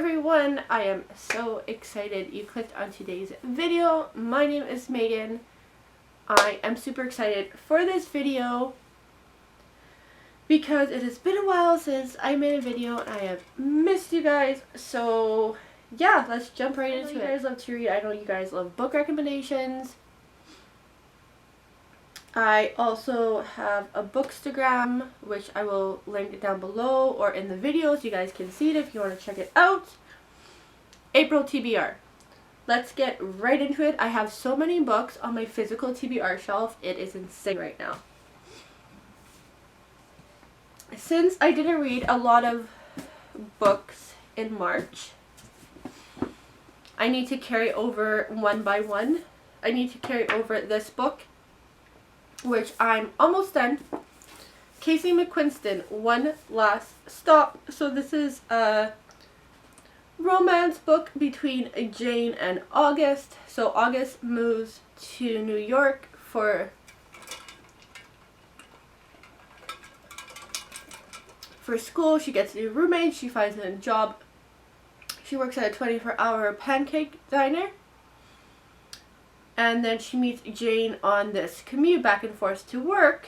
everyone, I am so excited you clicked on today's video. My name is Megan. I am super excited for this video because it has been a while since I made a video and I have missed you guys. So yeah, let's jump right into it. You guys love to read. I know you guys love book recommendations. I also have a bookstagram, which I will link down below or in the video so you guys can see it if you want to check it out. April TBR. Let's get right into it. I have so many books on my physical TBR shelf. It is insane right now. Since I didn't read a lot of books in March, I need to carry over one by one. I need to carry over this book, which I'm almost done. Casey McQuiston, One Last Stop. So this is a romance book between Jane and August. So August moves to New York for school. She gets a new roommate. She finds a job. She works at a 24-hour pancake diner. And then she meets Jane on this commute back and forth to work.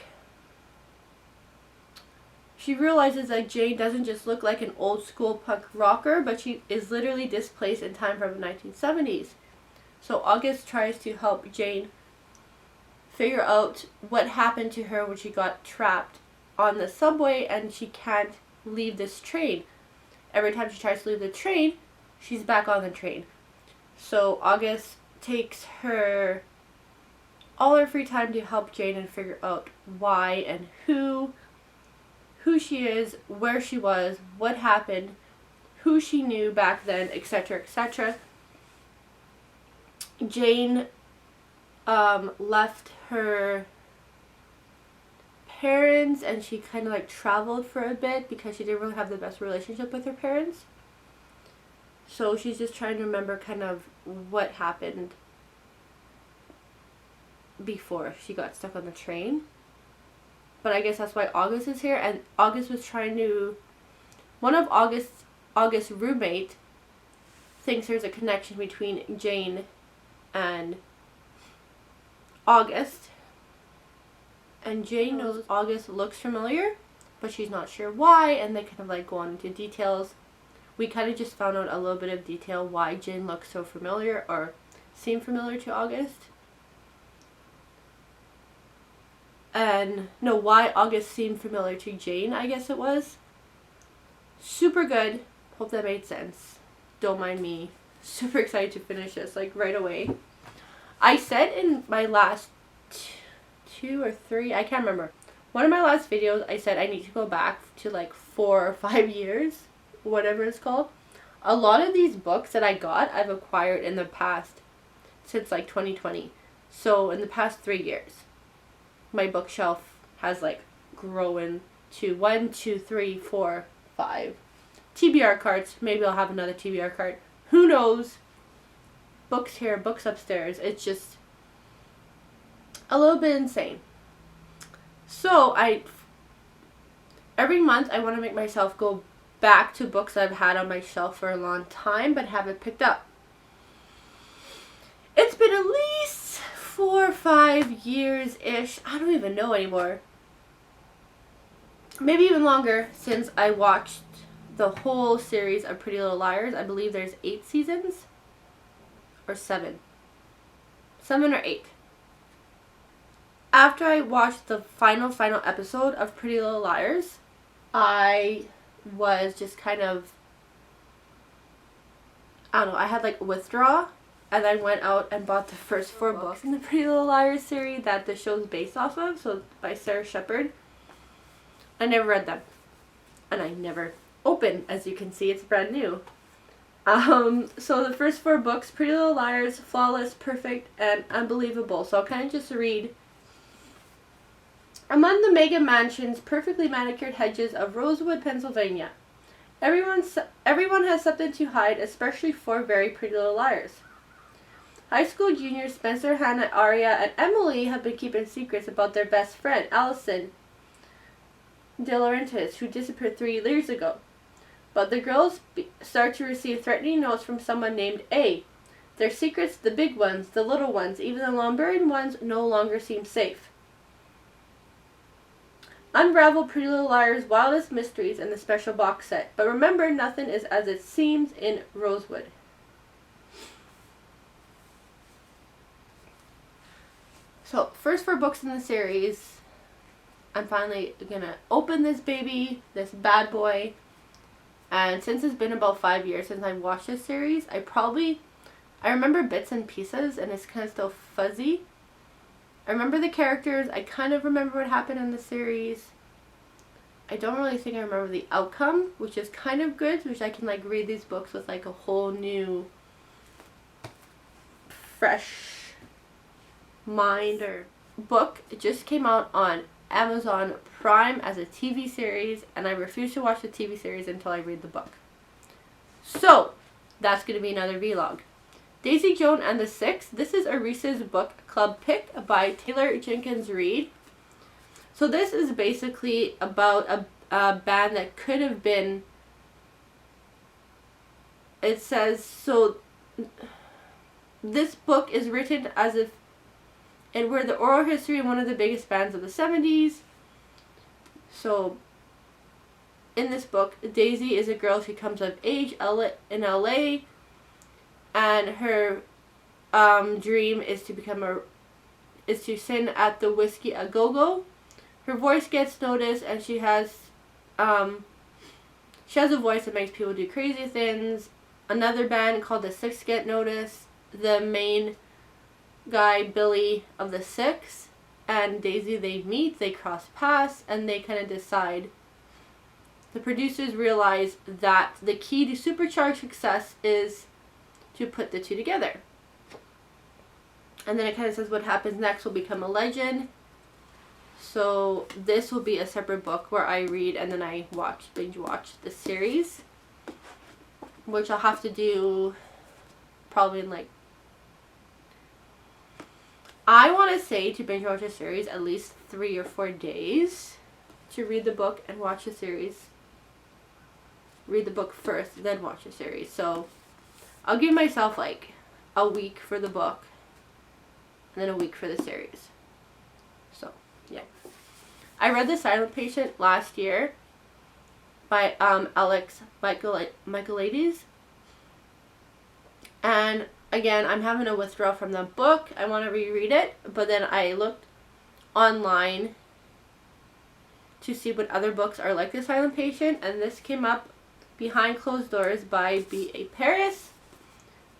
She realizes that Jane doesn't just look like an old school punk rocker, but she is literally displaced in time from the 1970s. So August tries to help Jane figure out what happened to her when she got trapped on the subway and she can't leave this train. Every time she tries to leave the train, she's back on the train. So August takes all her free time to help Jane and figure out why and who she is, where she was, what happened, who she knew back then, etc., etc. Jane left her parents and she kind of like traveled for a bit because she didn't really have the best relationship with her parents. So she's just trying to remember kind of what happened before she got stuck on the train. But I guess that's why August is here. And August was trying to... One of August's roommate thinks there's a connection between Jane and August. And Jane knows August looks familiar, but she's not sure why. And they kind of like go on into details. We kind of just found out a little bit of detail why Jane looks so familiar or seemed familiar to August. And no, why August seemed familiar to Jane, I guess it was. Super good. Hope that made sense. Don't mind me. Super excited to finish this like right away. I said in my last two or three, I can't remember. One of my last videos, I said I need to go back to like 4 or 5 years. Whatever it's called. A lot of these books that I got, I've acquired in the past since like 2020. So in the past 3 years, my bookshelf has like grown to 1, 2, 3, 4, 5 TBR cards. Maybe I'll have another TBR card. Who knows? Books here, books upstairs. It's just a little bit insane. So every month I want to make myself go back to books I've had on my shelf for a long time but haven't picked up. It's been at least 4 or 5 years-ish. I don't even know anymore. Maybe even longer since I watched the whole series of Pretty Little Liars. I believe there's 8 seasons. Or 7. 7 or 8. After I watched the final episode of Pretty Little Liars, I was just kind of, I don't know, I had like withdrawal, and I went out and bought the first 4 books in the Pretty Little Liars series that the show's based off of, so by Sarah Shepard. I never read them, and I never opened. As you can see, it's brand new. So the first 4 books, Pretty Little Liars, Flawless, Perfect, and Unbelievable. So I'll kind of just read. Among the mega mansion's perfectly manicured hedges of Rosewood, Pennsylvania, everyone has something to hide, especially 4 very pretty little liars. High school juniors Spencer, Hannah, Aria, and Emily have been keeping secrets about their best friend, Allison De Laurentiis, who disappeared 3 years ago. But the girls start to receive threatening notes from someone named A. Their secrets, the big ones, the little ones, even the Lombardian ones, no longer seem safe. Unravel Pretty Little Liars' wildest mysteries in the special box set. But remember, nothing is as it seems in Rosewood. So, first 4 books in the series. I'm finally gonna open this baby, this bad boy. And since it's been about 5 years since I watched this series, I remember bits and pieces, and it's kind of still fuzzy. I remember the characters. I kind of remember what happened in the series. I don't really think I remember the outcome, which is kind of good, which I can like read these books with like a whole new, fresh mind or book. It just came out on Amazon Prime as a TV series, and I refuse to watch the TV series until I read the book. So, that's going to be another vlog. Daisy Joan and the Six. This is a Reese's Book Club pick by Taylor Jenkins Reid. So this is basically about a band that could have been, it says, so this book is written as if it were the oral history of one of the biggest bands of the 70s. So in this book, Daisy is a girl. She comes of age in LA, and her dream is to sing at the Whiskey A Go Go. Her voice gets noticed, and she has a voice that makes people do crazy things. Another band called the Six get noticed. The main guy, Billy of the Six, and Daisy, they meet, they cross paths, and they kind of decide. The producers realize that the key to supercharged success is to put the two together. And then it kind of says what happens next will become a legend. So this will be a separate book where I read and then I binge watch the series, which I'll have to do probably in like, I want to say to binge watch a series at least 3 or 4 days to read the book and watch the series. Read the book first, then watch the series. So I'll give myself like a week for the book and then a week for the series. So, yeah. I read The Silent Patient last year by Alex Michaelides. And again, I'm having a withdrawal from the book. I want to reread it, but then I looked online to see what other books are like The Silent Patient, and this came up, Behind Closed Doors by B.A. Paris,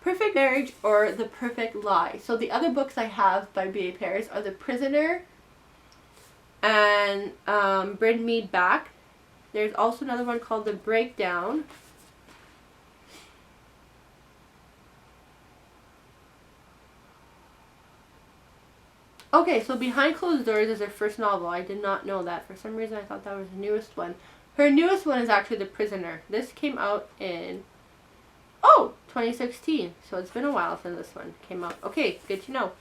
Perfect Marriage, or The Perfect Lie. So the other books I have by B.A. Paris are The Prisoner and Bring Me Back. There's also another one called The Breakdown. Okay, so Behind Closed Doors is her first novel. I did not know that. For some reason I thought that was the newest one. Her newest one is actually The Prisoner. This came out in 2016. So it's been a while since this one came out. Okay, good to know.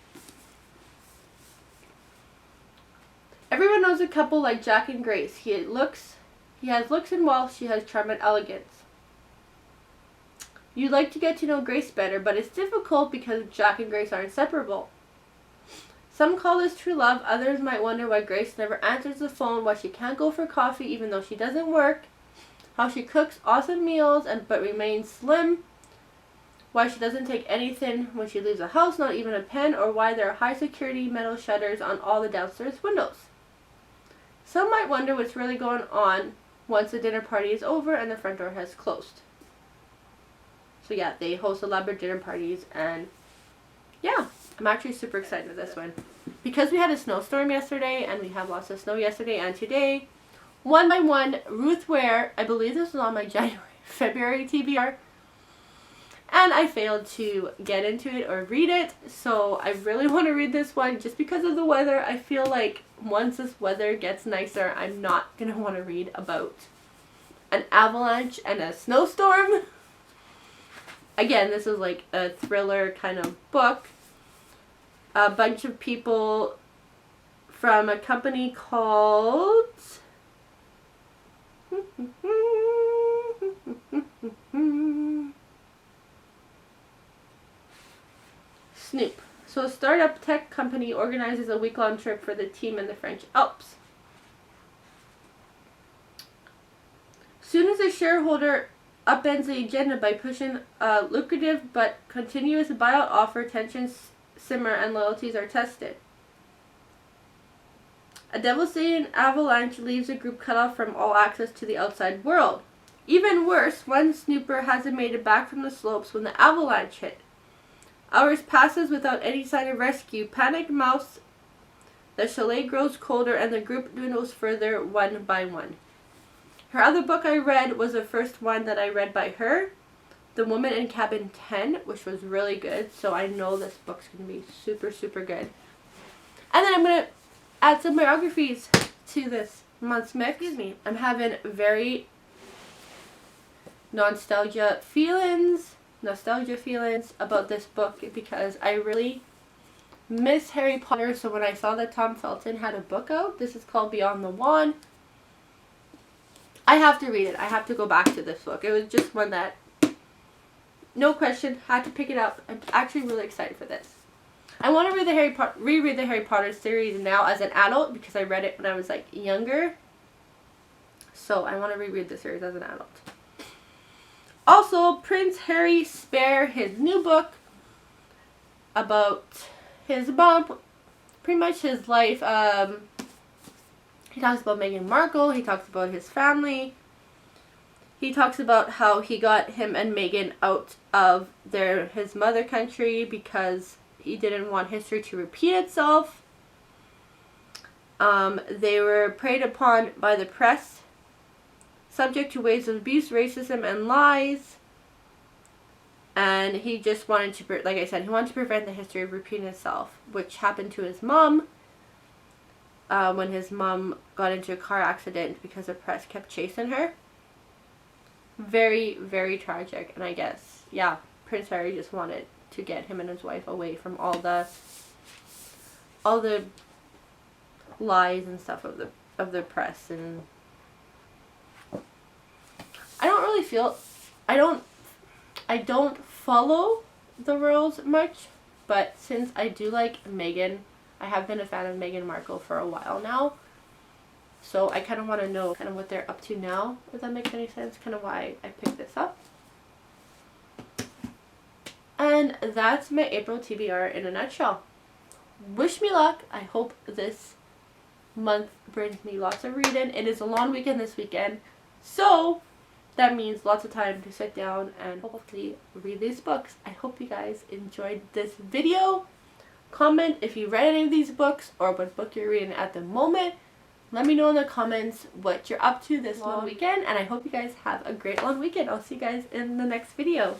Everyone knows a couple like Jack and Grace. He has looks and wealth, she has charm and elegance. You'd like to get to know Grace better, but it's difficult because Jack and Grace are inseparable. Some call this true love. Others might wonder why Grace never answers the phone, why she can't go for coffee even though she doesn't work, how she cooks awesome meals but remains slim, why she doesn't take anything when she leaves the house, not even a pen, or why there are high security metal shutters on all the downstairs windows. Some might wonder what's really going on once the dinner party is over and the front door has closed. So yeah, they host elaborate dinner parties, and yeah, I'm actually super excited for this one. Because we had a snowstorm yesterday, and we have lots of snow yesterday and today, one by one, Ruth Ware, I believe this was on my February TBR, and I failed to get into it or read it, so I really want to read this one just because of the weather. I feel like once this weather gets nicer, I'm not going to want to read about an avalanche and a snowstorm. Again, this is like a thriller kind of book. A bunch of people from a company called Snoop. So a startup tech company organizes a week-long trip for the team in the French Alps. Soon as a shareholder upends the agenda by pushing a lucrative but continuous buyout offer, tensions simmer and loyalties are tested. A devastating avalanche leaves a group cut off from all access to the outside world. Even worse, one snooper hasn't made it back from the slopes when the avalanche hit. Hours passes without any sign of rescue. Panic mounts, the chalet grows colder, and the group dwindles further one by one. Her other book I read was the first one that I read by her, The Woman in Cabin 10, which was really good. So I know this book's going to be super, super good. And then I'm going to add some biographies to this month's mix. Excuse me. I'm having very nostalgia feelings about this book because I really miss Harry Potter. So when I saw that Tom Felton had a book out, this is called Beyond the Wand. I have to read it. I have to go back to this book. It was just one that, no question, had to pick it up. I'm actually really excited for this. I want to read reread the Harry Potter series now as an adult because I read it when I was like younger. So I want to reread the series as an adult. Also, Prince Harry Spare, his new book about his mom, pretty much his life. He talks about Meghan Markle. He talks about his family. He talks about how he got him and Meghan out of his mother country because he didn't want history to repeat itself. They were preyed upon by the press, subject to waves of abuse, racism, and lies. And he just wanted to, like I said, he wanted to prevent the history of repeating itself, which happened to his mom. When his mom got into a car accident because the press kept chasing her. Very, very tragic. And I guess, yeah, Prince Harry just wanted to get him and his wife away from all the lies and stuff of the press. And I don't really feel, I don't follow the royals much, but since I do like Meghan, I have been a fan of Meghan Markle for a while now. So I kind of want to know kind of what they're up to now, if that makes any sense. Kind of why I picked this up. And that's my April TBR in a nutshell. Wish me luck. I hope this month brings me lots of reading. It is a long weekend this weekend. So that means lots of time to sit down and hopefully read these books. I hope you guys enjoyed this video. Comment if you read any of these books or what book you're reading at the moment. Let me know in the comments what you're up to this long weekend, and I hope you guys have a great long weekend. I'll see you guys in the next video.